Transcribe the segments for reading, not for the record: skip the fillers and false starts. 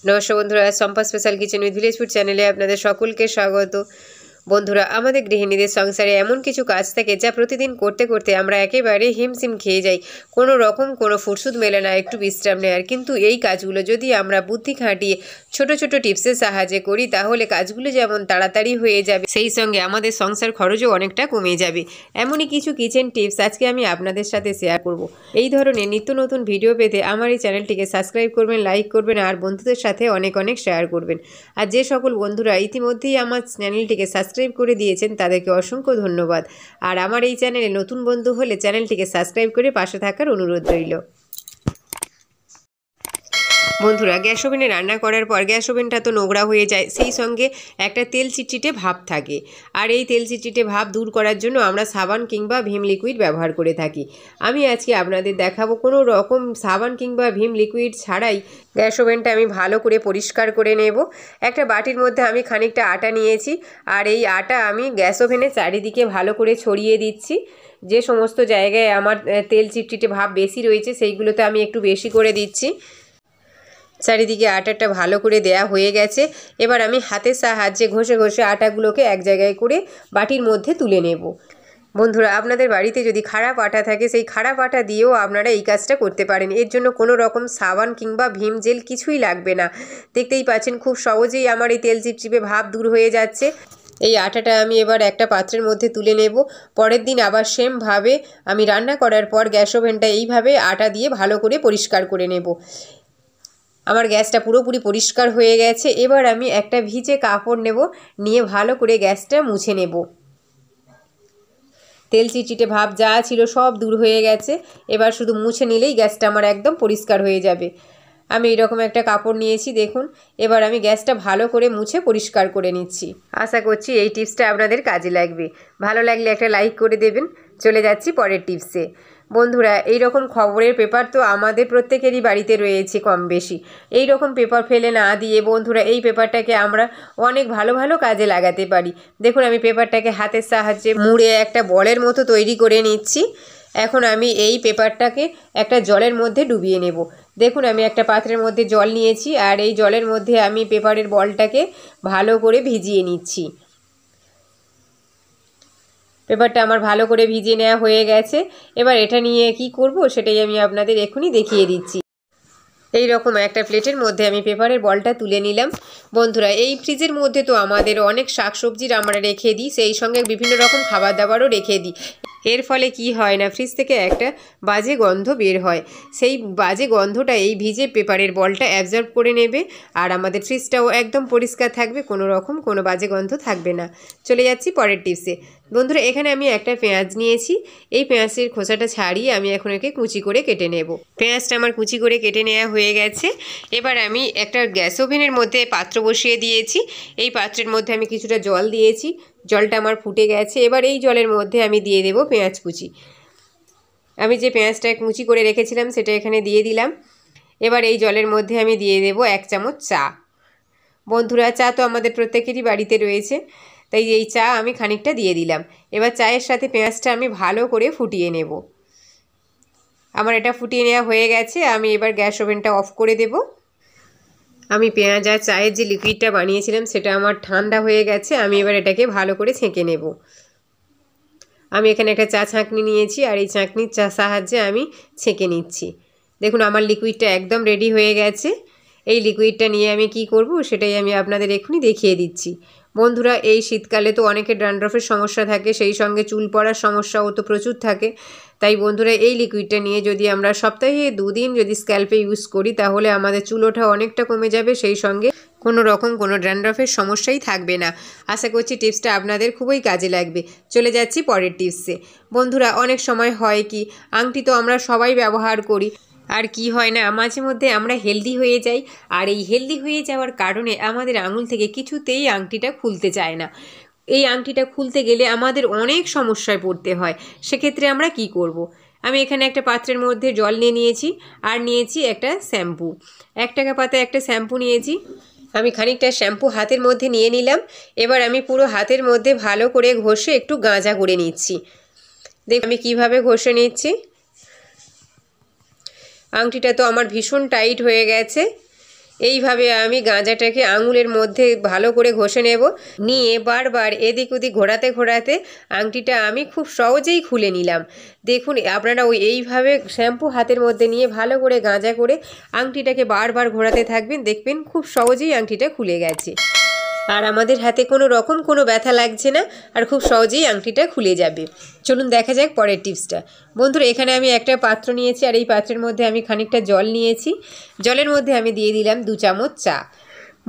নমস্কার বন্ধুরা, Sampa special kitchen with village food চ্যানেলে আপনাদের সকলকে স্বাগত। বন্ধুরা, আমাদের গৃহিণীদের সংসারে এমন কিছু কাজ থাকে যা প্রতিদিন করতে করতে আমরা একেবারে হিমশিম খেয়ে যাই। কোনো রকম কোনো ফুরসুত মেলে না একটু বিশ্রাম নেওয়ার। কিন্তু এই কাজগুলো যদি আমরা বুদ্ধি খাটিয়ে ছোট ছোট টিপসের সাহায্যে করি তাহলে কাজগুলো যেমন তাড়াতাড়ি হয়ে যাবে, সেই সঙ্গে আমাদের সংসার খরচও অনেকটা কমে যাবে। এমনই কিছু কিচেন টিপস আজকে আমি আপনাদের সাথে শেয়ার করব। এই ধরনের নিত্য নতুন ভিডিও পেতে আমার এই চ্যানেলটিকে সাবস্ক্রাইব করবেন, লাইক করবেন আর বন্ধুদের সাথে অনেক অনেক শেয়ার করবেন। আর যে সকল বন্ধুরা ইতিমধ্যেই আমার চ্যানেলটিকে সাবস্ক্রাইব করে দিয়েছেন তাদেরকে অসংখ্য ধন্যবাদ। আর আমার এই চ্যানেলে নতুন বন্ধু হলে চ্যানেলটিকে সাবস্ক্রাইব করে পাশে থাকার অনুরোধ রইল। বন্ধুরা, গ্যাস ওভেনে রান্না করার পর গ্যাস ওভেনটা তো নোংরা হয়ে যায়, সেই সঙ্গে একটা তেল চিটচিটে ভাব থাকে। আর এই তেল চিটচিটে ভাব দূর করার জন্য আমরা সাবান কিংবা ভীম লিকুইড ব্যবহার করে থাকি। আমি আজকে আপনাদের দেখাবো কোনো রকম সাবান কিংবা ভীম লিকুইড ছাড়াই গ্যাস ওভেনটা আমি ভালো করে পরিষ্কার করে নেব। একটা বাটির মধ্যে আমি খানিকটা আটা নিয়েছি, আর এই আটা আমি গ্যাস ওভেনের চারিদিকে ভালো করে ছড়িয়ে দিচ্ছি। যে সমস্ত জায়গায় আমার তেল চিটচিটে ভাব বেশি রয়েছে সেইগুলোতে আমি একটু বেশি করে দিচ্ছি। চারিদিকে আটাটা ভালো করে দেয়া হয়ে গেছে। এবার আমি হাতের সাহায্যে ঘষে ঘষে আটাগুলোকে এক জায়গায় করে বাটির মধ্যে তুলে নেব। বন্ধুরা, আপনাদের বাড়িতে যদি খারাপ আটা থাকে সেই খারাপ আটা দিয়েও আপনারা এই কাজটা করতে পারেন। এর জন্য কোনো রকম সাবান কিংবা ভীম জেল কিছুই লাগবে না। দেখতেই পাচ্ছেন খুব সহজেই আমার এই তেল চিপচিপে ভাব দূর হয়ে যাচ্ছে। এই আটাটা আমি এবার একটা পাত্রের মধ্যে তুলে নেব। পরের দিন আবার সেমভাবে আমি রান্না করার পর গ্যাস ওভেনটা এইভাবে আটা দিয়ে ভালো করে পরিষ্কার করে নেব। আমার গ্যাসটা পুরোপুরি পরিষ্কার হয়ে গেছে। এবার আমি একটা ভিজে কাপড় নেব, নিয়ে ভালো করে গ্যাসটা মুছে নেব। তেল চিটচিটে ভাব যা ছিল সব দূর হয়ে গেছে। এবার শুধু মুছে নিলেই গ্যাসটা আমার একদম পরিষ্কার হয়ে যাবে। আমি এইরকম একটা কাপড় নিয়েছি, দেখুন। এবার আমি গ্যাসটা ভালো করে মুছে পরিষ্কার করে নিচ্ছি। আশা করছি এই টিপসটা আপনাদের কাজে লাগবে। ভালো লাগলে একটা লাইক করে দেবেন। চলে যাচ্ছি পরের টিপসে। বন্ধুরা, এই রকম খবরের পেপার তো আমাদের প্রত্যেকেরই বাড়িতে রয়েছে কম বেশি। এই রকম পেপার ফেলে না দিয়ে বন্ধুরা এই পেপারটাকে আমরা অনেক ভালো ভালো কাজে লাগাতে পারি। দেখুন, আমি পেপারটাকে হাতের সাহায্যে মুড়ে একটা বলের মতো তৈরি করে নিচ্ছি। এখন আমি এই পেপারটাকে একটা জলের মধ্যে ডুবিয়ে নেব। দেখুন, আমি একটা পাত্রের মধ্যে জল নিয়েছি, আর এই জলের মধ্যে আমি পেপারের বলটাকে ভালো করে ভিজিয়ে নিচ্ছি। পেপারটা আমার ভালো করে ভিজিয়ে নেওয়া হয়ে গেছে। এবার এটা নিয়ে কি করব সেটাই আমি আপনাদের এখনই দেখিয়ে দিচ্ছি। এই রকম একটা প্লেটের মধ্যে আমি পেপারের বলটা তুলে নিলাম। বন্ধুরা, এই ফ্রিজের মধ্যে তো আমাদের অনেক শাকসবজির আমরা রেখে দিই, সেই সঙ্গে বিভিন্ন রকম খাবার দাবারও রেখে দিই। এর ফলে কি হয় না, ফ্রিজ থেকে একটা বাজে গন্ধ বের হয়। সেই বাজে গন্ধটা এই ভিজে পেপারের বলটা অ্যাবজর্ব করে নেবে, আর আমাদের ফ্রিজটাও একদম পরিষ্কার থাকবে, কোনো রকম কোনো বাজে গন্ধ থাকবে না। চলে যাচ্ছি পরের টিপসে। বন্ধুরা, এখানে আমি একটা পেঁয়াজ নিয়েছি। এই পেঁয়াজের খোসাটা ছাড়িয়ে আমি এখন একে কুচি করে কেটে নেব। পেঁয়াজটা আমার কুচি করে কেটে নেওয়া হয়ে গেছে। এবার আমি একটা গ্যাস ওভেনের মধ্যে পাত্র বসিয়ে দিয়েছি। এই পাত্রের মধ্যে আমি কিছুটা জল দিয়েছি। জলটা আমার ফুটে গেছে। এবার এই জলের মধ্যে আমি দিয়ে দেব পেঁয়াজ কুচি। আমি যে পেঁয়াজটা কুচি করে রেখেছিলাম সেটা এখানে দিয়ে দিলাম। এবার এই জলের মধ্যে আমি দিয়ে দেব 1 চামচ চা। বন্ধুরা, চা তো আমাদের প্রত্যেকেরই বাড়িতে রয়েছে, তাই এই চা আমি খানিকটা দিয়ে দিলাম। এবার চায়ের সাথে পেঁয়াজটা আমি ভালো করে ফুটিয়ে নেব। আমার এটা ফুটিয়ে নেওয়া হয়ে গেছে। আমি এবার গ্যাস ওভেনটা অফ করে দেব। আমি পেঁয়াজ আর চায়ের যে লিকুইডটা বানিয়েছিলাম সেটা আমার ঠান্ডা হয়ে গেছে। আমি এবার এটাকে ভালো করে ছেঁকে নেব। আমি এখানে একটা চা ছাঁকনি নিয়েছি, আর এই ছাঁকনির সাহায্যে আমি ছেঁকে নিচ্ছি। দেখুন, আমার লিকুইডটা একদম রেডি হয়ে গেছে। এই লিকুইডটা নিয়ে আমি কি করব সেটাই আমি আপনাদের এখনই দেখিয়ে দিচ্ছি। বন্ধুরা, এই শীতকালে তো অনেকের ড্যান্ড্রফের সমস্যা থাকে, সেই সঙ্গে চুল পড়ার সমস্যাও তো প্রচুর থাকে। তাই বন্ধুরা, এই লিকুইডটা নিয়ে যদি আমরা সপ্তাহে 2 দিন যদি স্ক্যাল্পে ইউজ করি তাহলে আমাদের চুল ওঠা অনেকটা কমে যাবে, সেই সঙ্গে কোনো রকম কোনো ড্যান্ড্রফের সমস্যাই থাকবে না। আশা করছি টিপসটা আপনাদের খুবই কাজে লাগবে। চলে যাচ্ছি পরের টিপসে। বন্ধুরা, অনেক সময় হয় কি, আংটি তো আমরা সবাই ব্যবহার করি, আর কি হয় না মাঝে মধ্যে আমরা হেলদি হয়ে যাই, আর এই হেলদি হয়ে যাওয়ার কারণে আমাদের আঙুল থেকে কিছুতেই আংটিটা খুলতে চায় না। এই আংটিটা খুলতে গেলে আমাদের অনেক সমস্যায় পড়তে হয়। সেক্ষেত্রে আমরা কি করব? আমি এখানে একটা পাত্রের মধ্যে জল নিয়ে নিয়েছি, আর নিয়েছি একটা শ্যাম্পু। 1 টাকা পাতায় একটা শ্যাম্পু নিয়েছি। আমি খানিকটা শ্যাম্পু হাতের মধ্যে নিয়ে নিলাম। এবার আমি পুরো হাতের মধ্যে ভালো করে ঘষে একটু গাঁজা করে নিচ্ছি। দেখ আমি কিভাবে ঘষে নিচ্ছি। আংটিটা তো আমার ভীষণ টাইট হয়ে গেছে। এইভাবে আমি গাঁজাটাকে আঙুলের মধ্যে ভালো করে ঘষে নেব, নিয়ে বারবার এদিক ওদিক ঘোরাতে ঘোরাতে আংটিটা আমি খুব সহজেই খুলে নিলাম। দেখুন আপনারা এইভাবে শ্যাম্পু হাতের মধ্যে নিয়ে ভালো করে গাঁজা করে আংটিটাকে বারবার ঘোরাতে থাকবেন, দেখবেন খুব সহজেই আংটিটা খুলে গেছে। আর আমাদের হাতে কোনো রকম কোনো ব্যথা লাগছে না, আর খুব সহজেই আংটিটা খুলে যাবে। চলুন দেখা যাক পরের টিপসটা। বন্ধুরা, এখানে আমি একটা পাত্র নিয়েছি, আর এই পাত্রের মধ্যে আমি খানিকটা জল নিয়েছি। জলের মধ্যে আমি দিয়ে দিলাম 2 চামচ চা।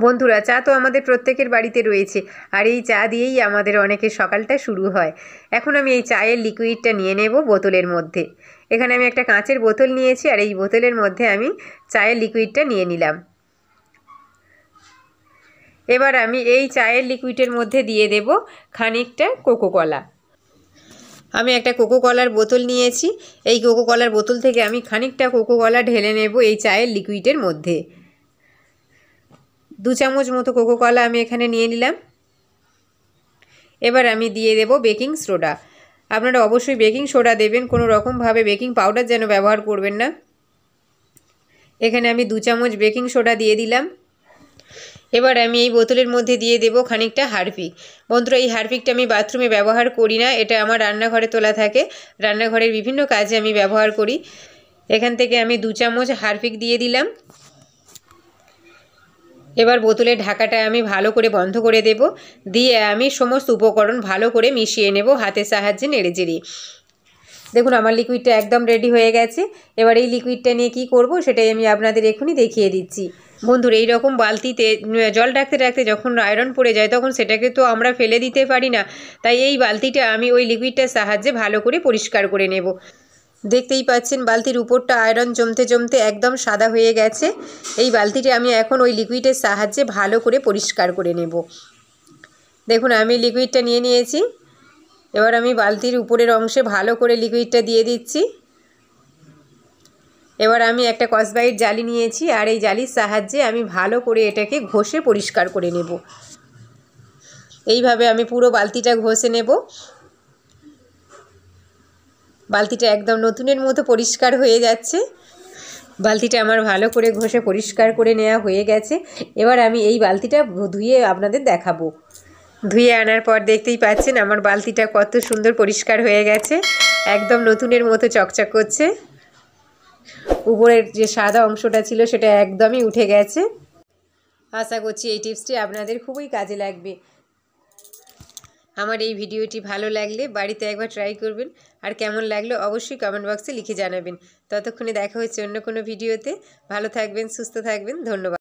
বন্ধুরা, চা তো আমাদের প্রত্যেকের বাড়িতে রয়েছে, আর এই চা দিয়েই আমাদের অনেকের সকালটা শুরু হয়। এখন আমি এই চায়ের লিকুইডটা নিয়ে নেব বোতলের মধ্যে। এখানে আমি একটা কাঁচের বোতল নিয়েছি, আর এই বোতলের মধ্যে আমি চায়ের লিকুইডটা নিয়ে নিলাম। এবার আমি এই চায়ের লিকুইডের মধ্যে দিয়ে দেব খানিকটা কোকোকলা। আমি একটা কোকোকলার বোতল নিয়েছি, এই কোকোকলার বোতল থেকে আমি খানিকটা কোকোকলা ঢেলে নেব এই চায়ের লিকুইডের মধ্যে। 2 চামচ মতো কোকোকলা আমি এখানে নিয়ে নিলাম। এবার আমি দিয়ে দেব বেকিং সোডা। আপনারা অবশ্যই বেকিং সোডা দেবেন, কোনো রকমভাবে বেকিং পাউডার যেন ব্যবহার করবেন না। এখানে আমি 2 চামচ বেকিং সোডা দিয়ে দিলাম। এবার আমি এই বোতলের মধ্যে দিয়ে দেব খানিকটা হারপিক। বন্ধুরা, এই হারপিকটা আমি বাথরুমে ব্যবহার করি না, এটা আমার রান্নাঘরে তোলা থাকে, রান্নাঘরের বিভিন্ন কাজে আমি ব্যবহার করি। এখান থেকে আমি 2 চামচ হারপিক দিয়ে দিলাম। এবার বোতলের ঢাকাটা আমি ভালো করে বন্ধ করে দেব, দিয়ে আমি সমস্ত উপকরণ ভালো করে মিশিয়ে নেব হাতের সাহায্যে নেড়েচেড়ে। দেখুন আমার লিকুইডটা একদম রেডি হয়ে গেছে। এবার এই লিকুইডটা নিয়ে কি করব সেটাই আমি আপনাদের এখনই দেখিয়ে দিচ্ছি। বন্ধুরা, এই রকম বালতিতে জল রাখতে রাখতে যখন আয়রন পড়ে যায় তখন সেটাকে তো আমরা ফেলে দিতে পারি না, তাই এই বালতিটা আমি ওই লিকুইডটার সাহায্যে ভালো করে পরিষ্কার করে নেব। দেখতেই পাচ্ছেন বালতির উপরটা আয়রন জমতে জমতে একদম সাদা হয়ে গেছে। এই বালতিটা আমি এখন ওই লিকুইডের সাহায্যে ভালো করে পরিষ্কার করে নেব। দেখুন আমি লিকুইডটা নিয়ে নিয়েছি। এবার আমি বালতির উপরের অংশে ভালো করে লিকুইডটা দিয়ে দিচ্ছি। এবার আমি একটা স্কচব্রাইট জালি নিয়েছি, আর এই জালির সাহায্যে আমি ভালো করে এটাকে ঘষে পরিষ্কার করে নেব। এইভাবে আমি পুরো বালতিটা ঘষে নেব। বালতিটা একদম নতুনের মতো পরিষ্কার হয়ে যাচ্ছে। বালতিটা আমার ভালো করে ঘষে পরিষ্কার করে নেওয়া হয়ে গেছে। এবার আমি এই বালতিটা ধুয়ে আপনাদের দেখাবো। ধুয়ে আনার পর দেখতেই পাচ্ছেন আমার বালতিটা কত সুন্দর পরিষ্কার হয়ে গেছে, একদম নতুনের মতো চকচক করছে। উপরের যে সাদা অংশটা ছিল সেটা একদমই উঠে গেছে। আশা করছি এই টিপসটি আপনাদের খুবই কাজে লাগবে। আমার এই ভিডিওটি ভালো লাগলে বাড়িতে একবার ট্রাই করবেন, আর কেমন লাগলো অবশ্যই কমেন্ট বক্সে লিখে জানাবেন। ততক্ষণে দেখা হচ্ছে অন্য কোনো ভিডিওতে। ভালো থাকবেন, সুস্থ থাকবেন, ধন্যবাদ।